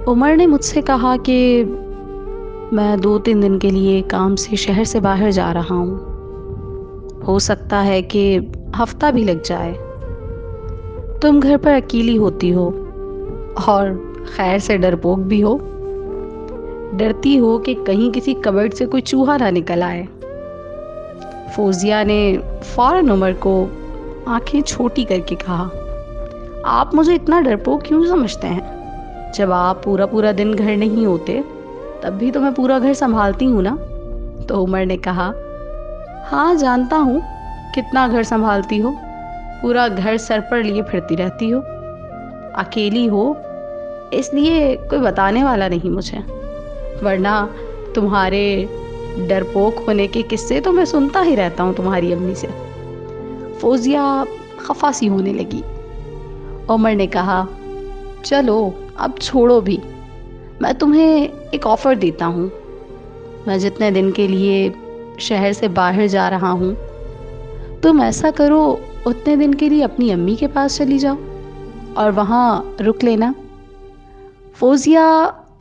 عمر نے مجھ سے کہا کہ میں 2-3 دن کے لیے کام سے شہر سے باہر جا رہا ہوں۔ ہو سکتا ہے کہ ہفتہ بھی لگ جائے۔ تم گھر پر اکیلی ہوتی ہو اور خیر سے ڈرپوک بھی ہو۔ ڈرتی ہو کہ کہیں کسی کبرڈ سے کوئی چوہا نہ نکل آئے۔ فوزیہ نے فوراً عمر کو آنکھیں چھوٹی کر کے کہا، آپ مجھے اتنا ڈرپوک کیوں سمجھتے ہیں؟ جب آپ پورا پورا دن گھر نہیں ہوتے تب بھی تو میں پورا گھر سنبھالتی ہوں نا۔ تو عمر نے کہا، ہاں جانتا ہوں کتنا گھر سنبھالتی ہو، پورا گھر سر پر لیے پھرتی رہتی ہو، اکیلی ہو اس لیے کوئی بتانے والا نہیں مجھے، ورنہ تمہارے ڈرپوک ہونے کے قصے تو میں سنتا ہی رہتا ہوں تمہاری امی سے۔ فوزیہ خفا سی ہونے لگی۔ عمر نے کہا، چلو اب چھوڑو بھی، میں تمہیں ایک آفر دیتا ہوں۔ میں جتنے دن کے لیے شہر سے باہر جا رہا ہوں، تم ایسا کرو اتنے دن کے لیے اپنی امی کے پاس چلی جاؤ اور وہاں رک لینا۔ فوزیہ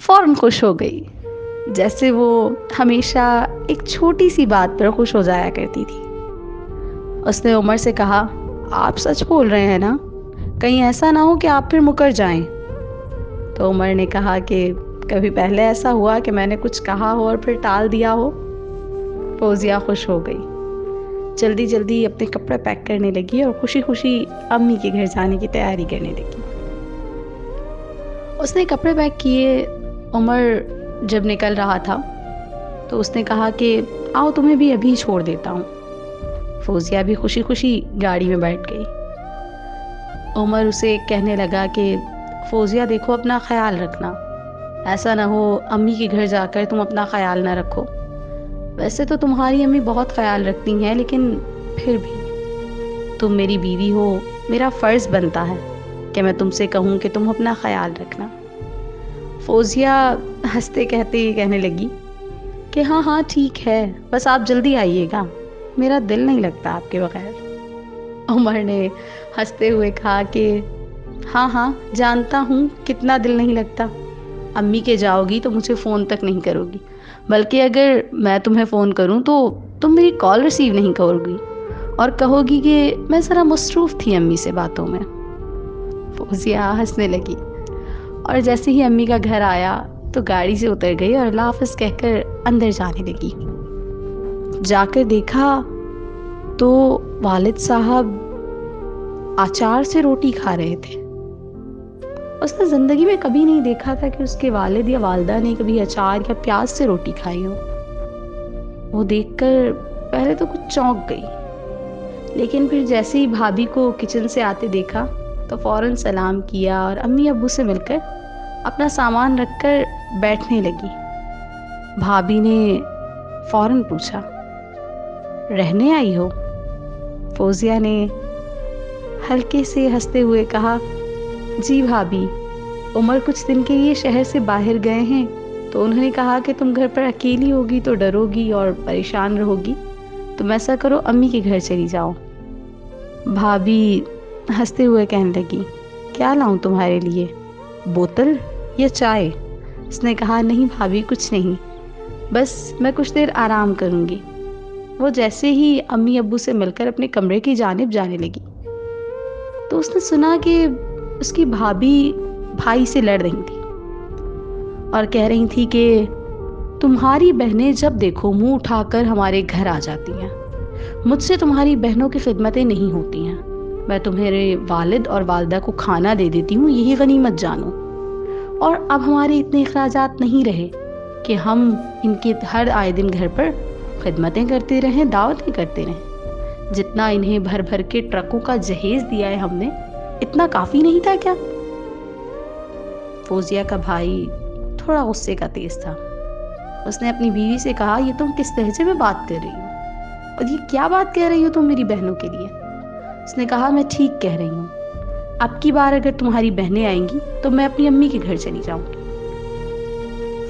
فوراً خوش ہو گئی، جیسے وہ ہمیشہ ایک چھوٹی سی بات پر خوش ہو جایا کرتی تھی۔ اس نے عمر سے کہا، آپ سچ بول رہے ہیں نا؟ کہیں ایسا نہ ہو کہ آپ پھر مکر جائیں۔ تو عمر نے کہا کہ کبھی پہلے ایسا ہوا کہ میں نے کچھ کہا ہو اور پھر ٹال دیا ہو؟ فوزیہ خوش ہو گئی، جلدی جلدی اپنے کپڑے پیک کرنے لگی اور خوشی خوشی امی کے گھر جانے کی تیاری کرنے لگی۔ اس نے کپڑے پیک کیے۔ عمر جب نکل رہا تھا تو اس نے کہا کہ آؤ تمہیں بھی ابھی چھوڑ دیتا ہوں۔ فوزیہ بھی خوشی خوشی گاڑی میں بیٹھ گئی۔ عمر اسے کہنے لگا کہ فوزیہ دیکھو اپنا خیال رکھنا، ایسا نہ ہو امی کے گھر جا کر تم اپنا خیال نہ رکھو۔ ویسے تو تمہاری امی بہت خیال رکھتی ہیں، لیکن پھر بھی تم میری بیوی ہو، میرا فرض بنتا ہے کہ میں تم سے کہوں کہ تم اپنا خیال رکھنا۔ فوزیہ ہنستے کہتے کہنے لگی کہ ہاں ہاں ٹھیک ہے، بس آپ جلدی آئیے گا، میرا دل نہیں لگتا آپ کے بغیر۔ عمر نے ہنستے ہوئے کہا کہ ہاں ہاں جانتا ہوں کتنا دل نہیں لگتا، امی کے جاؤ گی تو مجھے فون تک نہیں کرو گی، بلکہ اگر میں تمہیں فون کروں تو تم میری کال ریسیو نہیں کرو گی اور کہو گی کہ میں ذرا مصروف تھی امی سے باتوں میں۔ فوزیہ ہنسنے لگی اور جیسے ہی امی کا گھر آیا تو گاڑی سے اتر گئی اور اللہ حافظ کہہ کر اندر جانے لگی۔ جا کر دیکھا تو والد صاحب اچار سے روٹی کھا رہے تھے۔ اس نے زندگی میں کبھی نہیں دیکھا تھا کہ اس کے والد یا والدہ نے کبھی اچار یا پیاز سے روٹی کھائی ہو۔ وہ دیکھ کر پہلے تو کچھ چونک گئی، لیکن پھر جیسے ہی بھابھی کو کچن سے آتے دیکھا تو فوراً سلام کیا اور امی ابو سے مل کر اپنا سامان رکھ کر بیٹھنے لگی۔ بھابھی نے فوراً پوچھا، رہنے آئی ہو؟ فوزیہ نے ہلکے سے ہنستے ہوئے کہا، جی بھابھی، عمر کچھ دن کے لیے شہر سے باہر گئے ہیں تو انہوں نے کہا کہ تم گھر پر اکیلی ہوگی تو ڈرو گی اور پریشان رہو گی، تم ایسا کرو امی کے گھر چلی جاؤ۔ بھابھی ہنستے ہوئے کہنے لگی، کیا لاؤں تمہارے لیے، بوتل یا چائے؟ اس نے کہا، نہیں بھابھی کچھ نہیں، بس میں کچھ دیر آرام کروں گی۔ وہ جیسے ہی امی ابو سے مل کر اپنے کمرے کی جانب جانے لگی تو اس نے سنا کہ اس کی بھابھی بھائی سے لڑ رہی تھی اور کہہ رہی تھی کہ تمہاری بہنیں جب دیکھو منہ اٹھا کر ہمارے گھر آ جاتی ہیں، مجھ سے تمہاری بہنوں کی خدمتیں نہیں ہوتی ہیں، میں تمہارے والد اور والدہ کو کھانا دے دیتی ہوں، یہی غنیمت جانو، اور اب ہمارے اتنے اخراجات نہیں رہے کہ ہم ان کے ہر آئے دن گھر پر خدمتیں کرتے رہیں، دعوتیں کرتے رہیں، جتنا انہیں بھر بھر کے ٹرکوں کا جہیز دیا ہے ہم نے، اتنا کافی نہیں تھا کیا؟ فوزیہ کا بھائی تھوڑا غصے کا تیز تھا۔ اس نے اپنی بیوی سے کہا، یہ تم کس لہجے میں بات کر رہی ہو اور یہ کیا بات کہہ رہی ہو تم میری بہنوں کے لیے؟ اس نے کہا، میں ٹھیک کہہ رہی ہوں، اب کی بار اگر تمہاری بہنیں آئیں گی تو میں اپنی امی کے گھر چلی جاؤں گی۔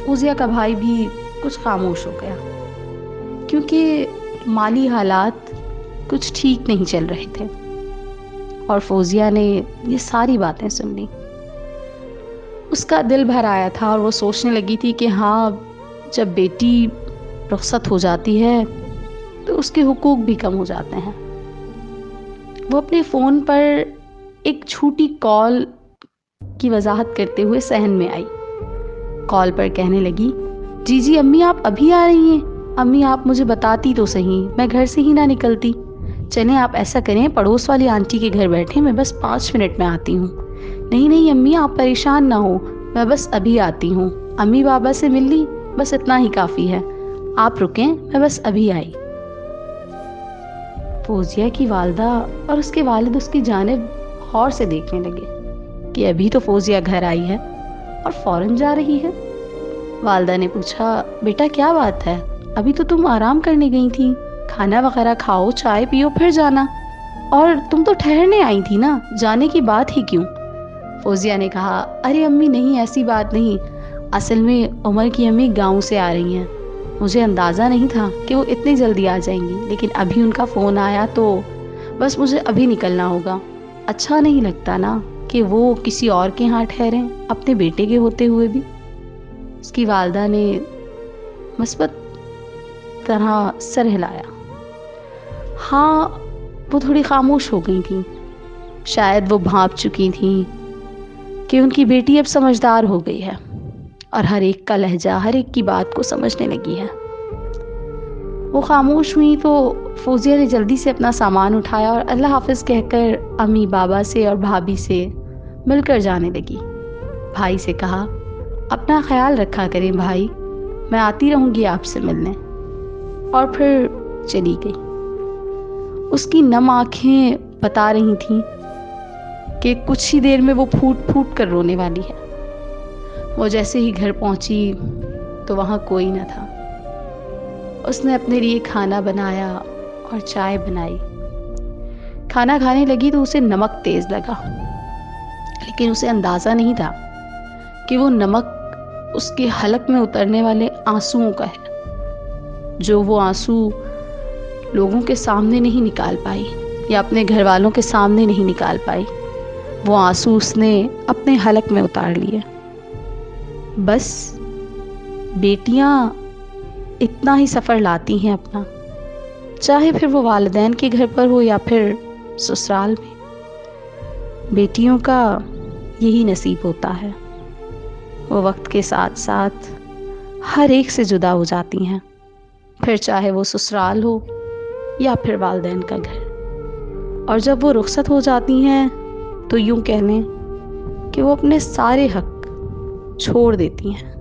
فوزیہ کا بھائی بھی کچھ خاموش ہو گیا، کیونکہ مالی حالات کچھ ٹھیک نہیں چل رہے تھے اور فوزیہ نے یہ ساری باتیں سن لی۔ اس کا دل بھر آیا تھا اور وہ سوچنے لگی تھی کہ ہاں، جب بیٹی رخصت ہو جاتی ہے تو اس کے حقوق بھی کم ہو جاتے ہیں۔ وہ اپنے فون پر ایک چھوٹی کال کی وضاحت کرتے ہوئے صحن میں آئی۔ کال پر کہنے لگی، جی جی امی آپ ابھی آ رہی ہیں؟ امی آپ مجھے بتاتی تو صحیح، میں گھر سے ہی نہ نکلتی۔ چلیں آپ ایسا کریں، پڑوس والی آنٹی کے گھر بیٹھیں، میں بس 5 منٹ میں آتی ہوں۔ نہیں نہیں امی آپ پریشان نہ ہو، میں بس ابھی آتی ہوں، امی بابا سے مل لی، بس اتنا ہی کافی ہے، آپ رکیں میں بس ابھی آئی۔ فوزیہ کی والدہ اور اس کے والد اس کی جانب غور سے دیکھنے لگے کہ ابھی تو فوزیہ گھر آئی ہے اور فوراً جا رہی ہے۔ والدہ نے پوچھا، بیٹا کیا بات ہے؟ ابھی تو تم آرام کرنے گئی تھی، کھانا وغیرہ کھاؤ، چائے پیو پھر جانا، اور تم تو ٹھہرنے آئی تھی نا، جانے کی بات ہی کیوں؟ فوزیہ نے کہا، ارے امی نہیں، ایسی بات نہیں، اصل میں عمر کی امی گاؤں سے آ رہی ہیں، مجھے اندازہ نہیں تھا کہ وہ اتنی جلدی آ جائیں گی، لیکن ابھی ان کا فون آیا تو بس مجھے ابھی نکلنا ہوگا۔ اچھا نہیں لگتا نا کہ وہ کسی اور کے ہاں ٹھہریں اپنے بیٹے کے ہوتے ہوئے بھی۔ اس کی والدہ نے مثبت طرح سر ہلایا۔ ہاں، وہ تھوڑی خاموش ہو گئی تھیں، شاید وہ بھانپ چکی تھیں کہ ان کی بیٹی اب سمجھدار ہو گئی ہے اور ہر ایک کا لہجہ، ہر ایک کی بات کو سمجھنے لگی ہے۔ وہ خاموش ہوئی تو فوزیہ نے جلدی سے اپنا سامان اٹھایا اور اللہ حافظ کہہ کر امی بابا سے اور بھابھی سے مل کر جانے لگی۔ بھائی سے کہا، اپنا خیال رکھا کریں بھائی، میں آتی رہوں گی آپ سے ملنے، اور پھر چلی گئی۔ اس کی نم آنکھیں بتا رہی تھیں کہ کچھ ہی دیر میں وہ پھوٹ پھوٹ کر رونے والی ہے۔ وہ جیسے ہی گھر پہنچی تو وہاں کوئی نہ تھا۔ اس نے اپنے لیے کھانا بنایا اور چائے بنائی۔ کھانا کھانے لگی تو اسے نمک تیز لگا، لیکن اسے اندازہ نہیں تھا کہ وہ نمک اس کے حلق میں اترنے والے آنسوؤں کا ہے، جو وہ آنسو لوگوں کے سامنے نہیں نکال پائی یا اپنے گھر والوں کے سامنے نہیں نکال پائی، وہ آنسو اس نے اپنے حلق میں اتار لیے۔ بس بیٹیاں اتنا ہی سفر لاتی ہیں اپنا، چاہے پھر وہ والدین کے گھر پر ہو یا پھر سسرال میں۔ بیٹیوں کا یہی نصیب ہوتا ہے، وہ وقت کے ساتھ ساتھ ہر ایک سے جدا ہو جاتی ہیں، پھر چاہے وہ سسرال ہو یا پھر والدین کا گھر۔ اور جب وہ رخصت ہو جاتی ہیں تو یوں کہہ لیں کہ وہ اپنے سارے حق چھوڑ دیتی ہیں۔